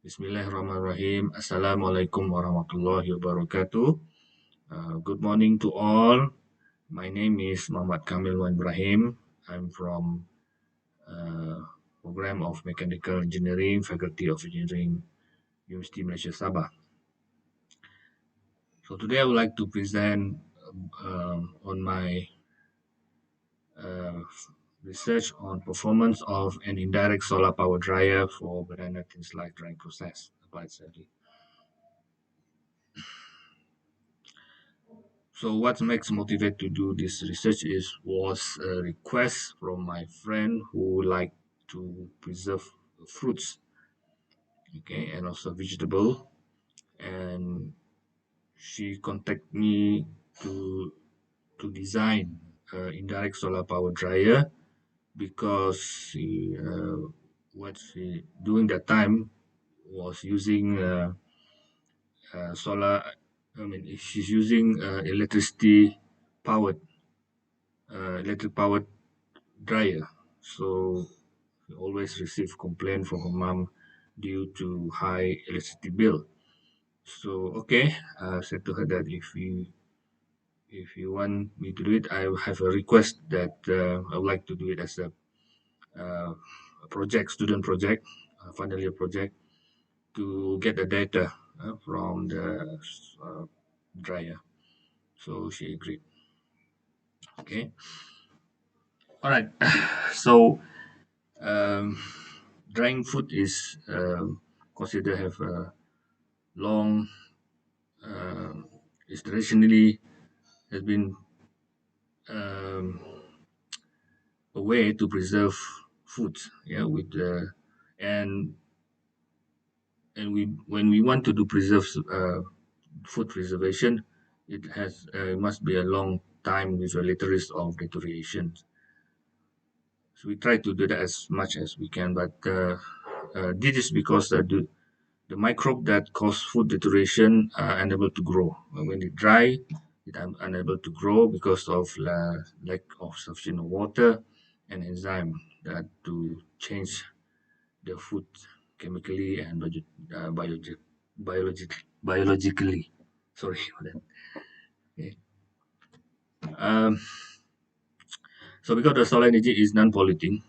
Bismillahirrahmanirrahim. Assalamualaikum warahmatullahi wabarakatuh. Good morning to all. My name is Muhammad Kamil Wan Ibrahim. I'm from uh, Program of Mechanical Engineering, Faculty of Engineering, University Malaysia Sabah. So today I would like to present on my uh, research on performance of an indirect solar power dryer for banana thin slice drying process applied study. So what makes motivate to do this research was a request from my friend who like to preserve fruits, okay, and also vegetable, and she contacted me to design indirect solar power dryer because what she doing that time was using solar. I mean, she's using electric powered dryer. So we always receive complaint from her mom due to high electricity bill. So okay, I said to her that if you want me to do it, I have a request that I would like to do it as uh, a project, student project, final year project, to get the data from the uh, dryer. So she agreed. Okay. All right. So um, drying food is considered have a long is traditionally has been um, a way to preserve food. Yeah, with and and we when we want to do preserve food preservation, it must be a long time with a little risk of deterioration. So we try to do that as much as we can, but this is because the microbe that cause food deterioration are unable to grow. When it dry, it unable to grow because of lack of sufficient water and enzyme that to change the food chemically and biologically. Sorry for that. Okay. Um, so because the solar energy is non-polluting,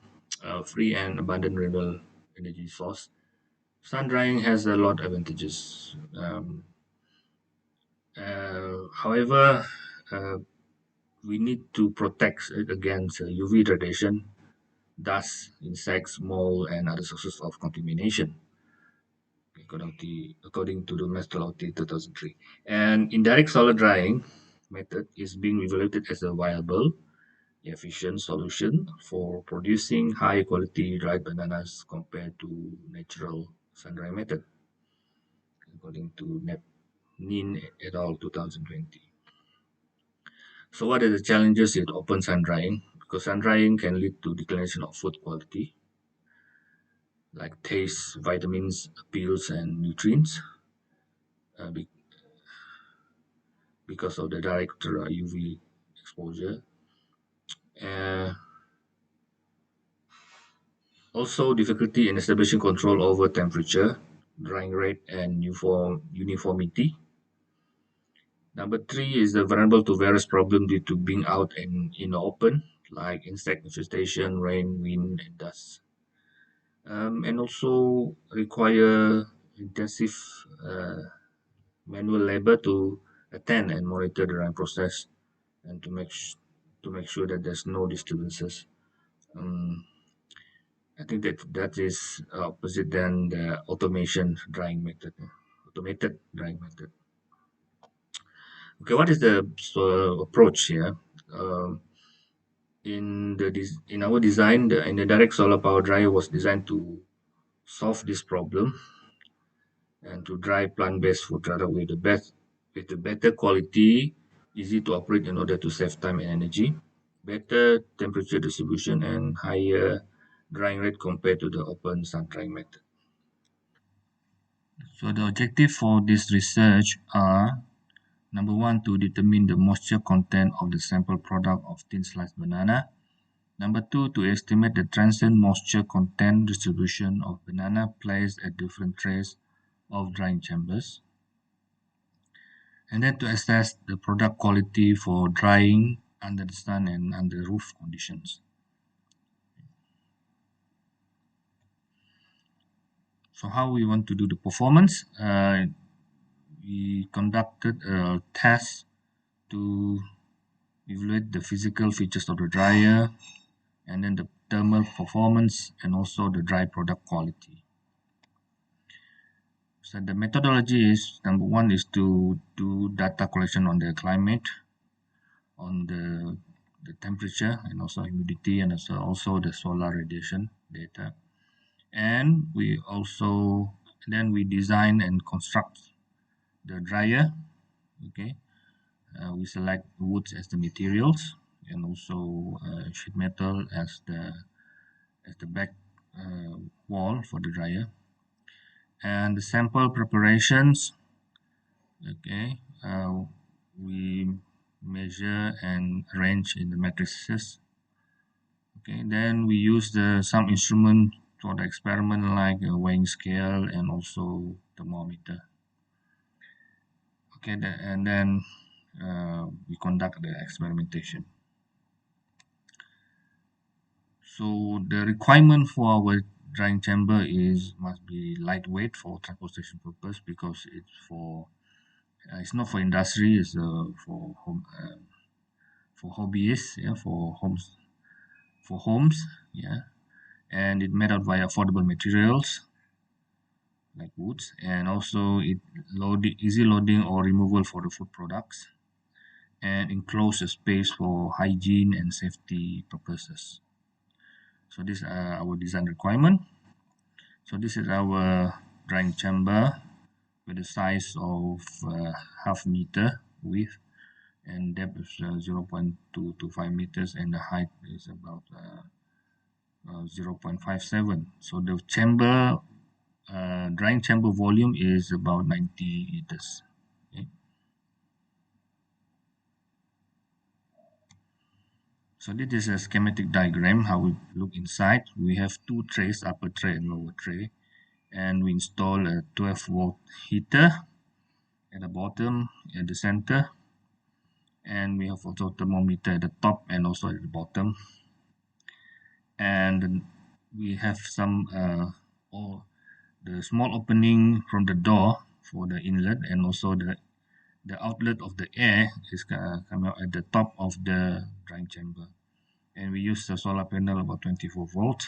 free and abundant renewable energy source, sun drying has a lot of advantages. However, uh, we need to protect it against UV radiation, dust, insects, mold, and other sources of contamination, according to the methodology 2003. And indirect solar drying method is being evaluated as a viable, efficient solution for producing high quality dried bananas compared to natural sun dry method, according to Nin et al. 2020. So what are the challenges with open sun drying? Because sun drying can lead to declination of food quality, like taste, vitamins, appeals, and nutrients, be- because of the direct UV exposure. Uh, Also, difficulty in establishing control over temperature, drying rate, and uniformity. Number three is the vulnerable to various problems due to being out in the open, like insect infestation, rain, wind, and dust. And also require intensive uh, manual labor to attend and monitor the drying process and to make sure that there's no disturbances. Um, I think that is opposite than the automated drying method. Okay, what is the approach here? Um, in our design, the direct solar power dryer was designed to solve this problem and to dry plant-based food product with the better quality, easy to operate in order to save time and energy, better temperature distribution, and higher drying rate compared to the open sun drying method. So the objective for this research are number one, to determine the moisture content of the sample product of thin sliced banana. Number two, to estimate the transient moisture content distribution of banana placed at different trays of drying chambers, and then to assess the product quality for drying under the sun and under roof conditions. So how we want to do the performance? We conducted a test to evaluate the physical features of the dryer and then the thermal performance and also the dry product quality. So the methodology is number one is to do data collection on the climate, on the temperature and also humidity and also the solar radiation data. And we also then we design and construct the dryer. Okay, we select woods as the materials and also sheet metal as the back wall for the dryer. And the sample preparations, okay, we measure and arrange in the matrices. Okay, then we use some instrument for the experiment like a weighing scale and also thermometer. Okay, and then we conduct the experimentation. So the requirement for our drying chamber is must be lightweight for transportation purpose because it's not for industry, it's for hobbyists, yeah, for homes, yeah, and it made out by affordable materials like woods, and also easy loading or removal for the food products, and enclose a space for hygiene and safety purposes. So this are our design requirement. So this is our drying chamber with a size of half meter width and depth is 0.2 to 5 meters and the height is about 0.57. So the drying chamber volume is about 90 liters. Okay. So this is a schematic diagram how we look inside. We have two trays, upper tray and lower tray, and we install a 12-volt heater at the bottom, at the center, and we have also thermometer at the top and also at the bottom. And we have some the small opening from the door for the inlet and also the outlet of the air is coming out at the top of the drying chamber. And we use the solar panel about 24 volt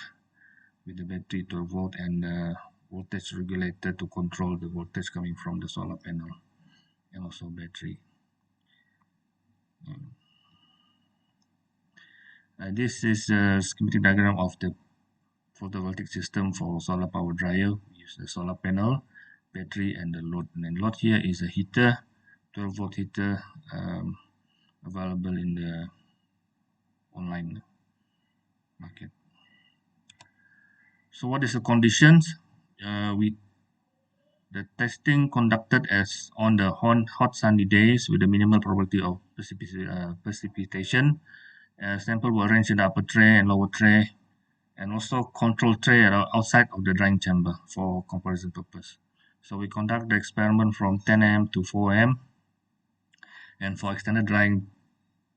with the battery 12 volt and the voltage regulator to control the voltage coming from the solar panel and also battery. This is a schematic diagram of the photovoltaic system for solar power dryer. We use the solar panel, battery, and the load. And the load here is a heater, 12-volt heater, available in the online market. So what is the conditions? The testing conducted as on the hot sunny days with a minimal probability of precipitation. Sample were arranged in the upper tray and lower tray and also control tray outside of the drying chamber for comparison purpose. So we conduct the experiment from 10 a.m. to 4 a.m. and for extended drying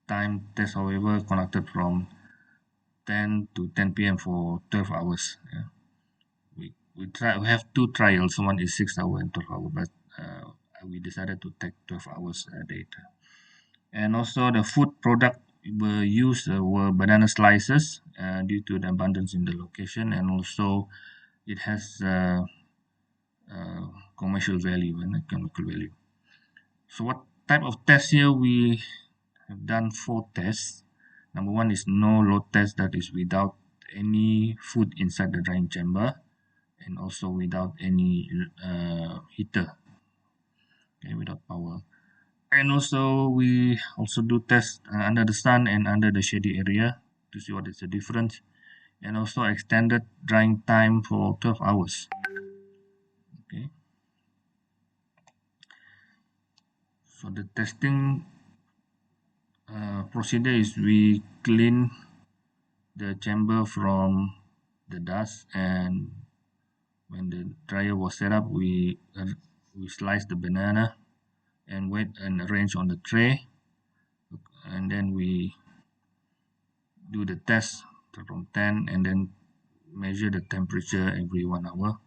time test, however, conducted from 10 to 10 p.m. for 12 hours. Yeah. We have two trials. One is 6 hours and 12 hours, but we decided to take 12 hours data. And also the food product were used were banana slices due to the abundance in the location, and also it has commercial value and economical value. So what type of test here? We have done 4 tests. Number one is no load test, that is without any food inside the drying chamber and also without any heater, okay, without power. And also we also do test under the sun and under the shady area to see what is the difference, and also extended drying time for 12 hours. Okay. So the testing procedure is we clean the chamber from the dust and When the dryer was set up, we sliced the banana and wet and arrange on the tray, and then we do the test from 10, and then measure the temperature every 1 hour.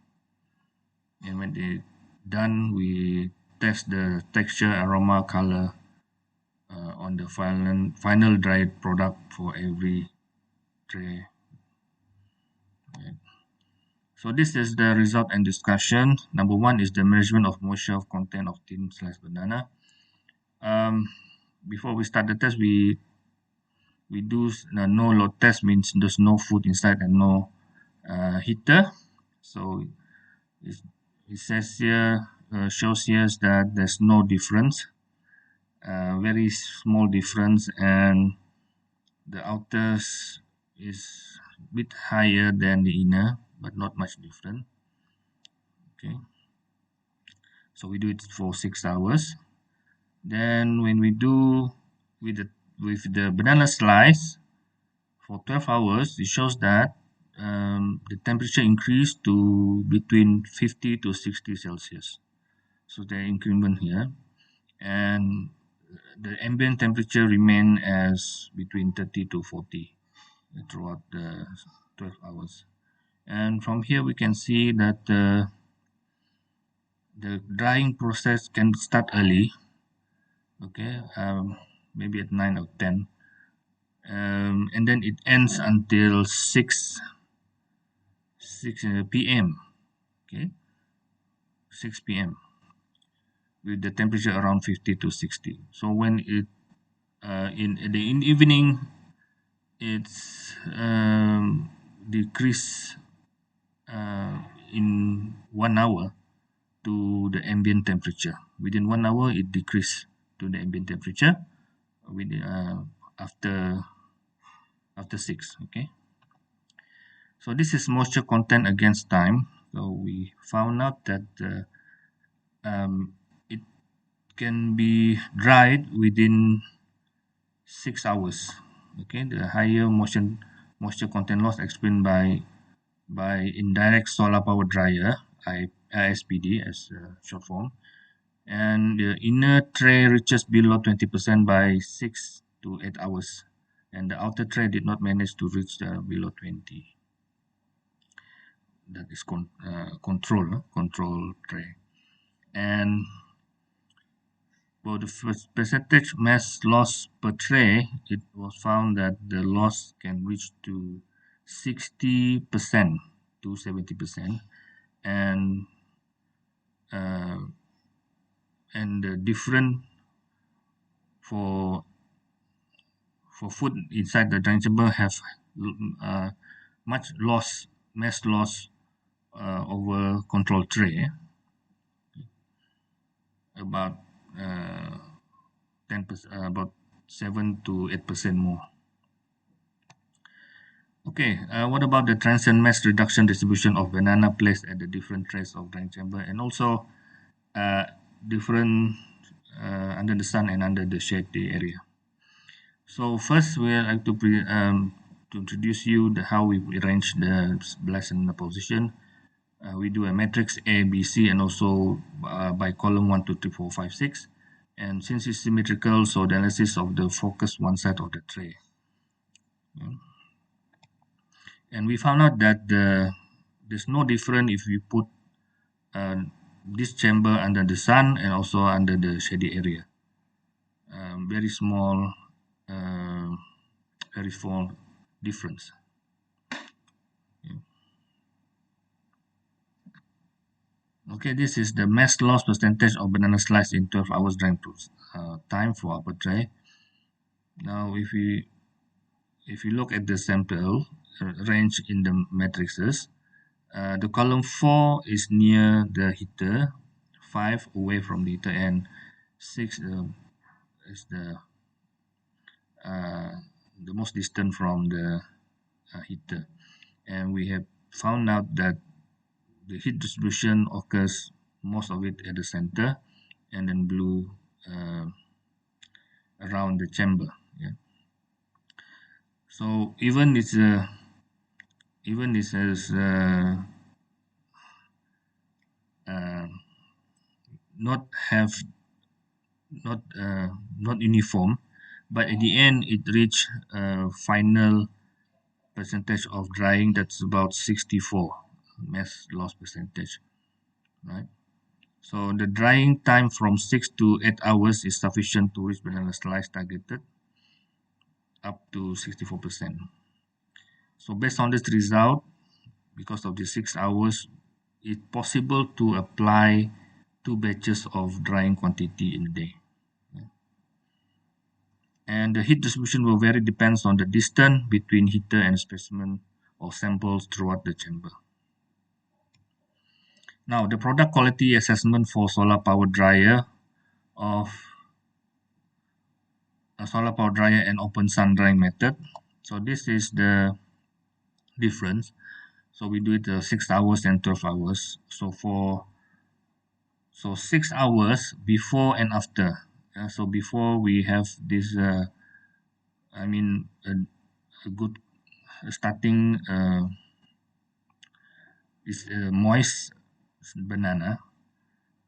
And when they done, we test the texture, aroma, color on the final dried product for every tray. Okay. So this is the result and discussion. Number one is the measurement of moisture content of thin sliced banana. Um, Before we start the test, we do no load test, means there's no food inside and no heater. So it, it says here, shows here that there's no difference, very small difference, and the outer is a bit higher than the inner, but not much different. Okay, so we do it for 6 hours. Then when we do with the banana slice for 12 hours, it shows that the temperature increased to between 50 to 60 Celsius. So the increment here, and the ambient temperature remain as between 30 to 40 throughout the 12 hours. And from here we can see that the drying process can start early, okay, maybe at 9 or 10, and then it ends until 6 p.m. Okay, 6 p.m. with the temperature around 50 to 60. So when it in the evening, it's decrease uh, in 1 hour to the ambient temperature. Within 1 hour, it decreased to the ambient temperature with after after 6. Okay. So this is moisture content against time. So we found out that it can be dried within 6 hours. Okay, the higher moisture content loss explained by indirect solar power dryer, ISPD as short form, and the inner tray reaches below 20% by 6 to 8 hours, and the outer tray did not manage to reach below 20. That is control tray. And for the first percentage mass loss per tray, it was found that the loss can reach to 60% to 70%, and uh, the different for food inside the drying chamber have uh, much loss, mass loss over control tray, about 10%, about 7 to 8% more. Okay, what about the transient mass reduction distribution of banana placed at the different trays of drying chamber, and also uh, different under the sun and under the shady area? So first, we like to introduce you how we arrange the blast and the position. We do a matrix A, B, C, and also by column 1, 2, 3, 4, 5, 6. And since it's symmetrical, so the analysis of the focus one side of the tray. Yeah. And we found out that there's no difference if we put uh, this chamber under the sun and also under the shady area. Very small, uh, very small difference. Yeah. Okay, this is the mass loss percentage of banana slice in 12 hours drying time for upper tray. Now, if you look at the sample range in the matrices, the column 4 is near the heater, 5 away from the heater, and 6 is the most distant from the heater. And we have found out that the heat distribution occurs most of it at the center, and then blue around the chamber. Yeah. So even this is uh, not have not not uniform, but at the end it reached a final percentage of drying that's about 64 mass loss percentage, right? So the drying time from 6 to 8 hours is sufficient to reach banana slice targeted up to 64%. So based on this result, because of the 6 hours, it's possible to apply 2 batches of drying quantity in a day. And the heat distribution will vary depends on the distance between heater and specimen or samples throughout the chamber. Now, the product quality assessment for solar power dryer of a solar power dryer and open sun drying method. So this is the difference. So we do it 6 hours and 12 hours. So 6 hours before and after. So before we have this, I mean, a good starting is moist banana.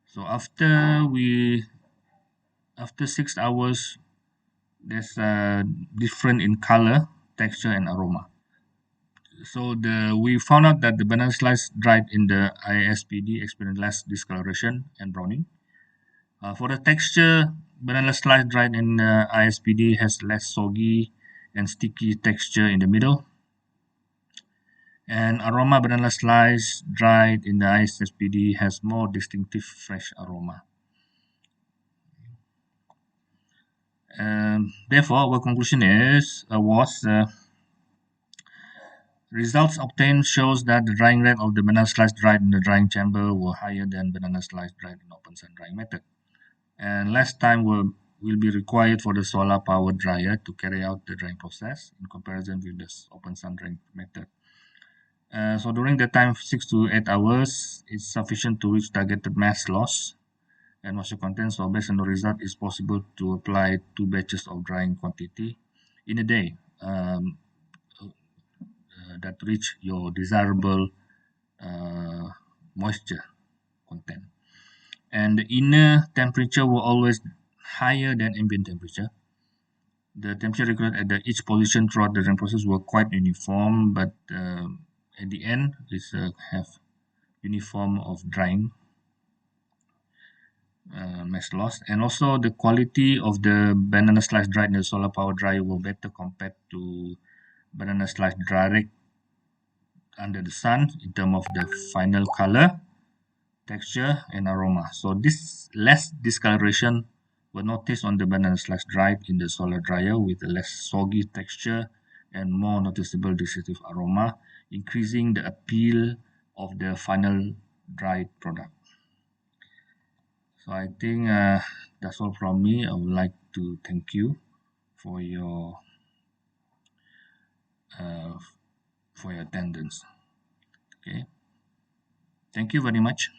So after 6 hours, there's different in color, texture, and aroma. So we found out that the banana slice dried in the ISPD experienced less discoloration and browning. For the texture, banana slice dried in the ISPD has less soggy and sticky texture in the middle. And aroma banana slice dried in the ISPD has more distinctive fresh aroma. Therefore, our conclusion was results obtained shows that the drying rate of the banana slice dried in the drying chamber were higher than banana slice dried in open sun drying method. And less time will be required for the solar power dryer to carry out the drying process in comparison with the open sun drying method. So during the time 6 to 8 hours, it's sufficient to reach targeted mass loss and moisture content. So based on the result, it's possible to apply 2 batches of drying quantity in a day that reach your desirable moisture content. And the inner temperature will always higher than ambient temperature. The temperature recorded at each position throughout the drying process were quite uniform, but at the end, it's have uniform of drying mass loss. And also the quality of the banana slice dried in the solar power dryer will better compared to banana slice dried under the sun in terms of the final color, texture, and aroma. So this less discoloration were noticed on the banana slice dried in the solar dryer with a less soggy texture and more noticeable distinctive aroma, increasing the appeal of the final dried product. So I think that's all from me. I would like to thank you for your uh, for your attendance. Okay, thank you very much.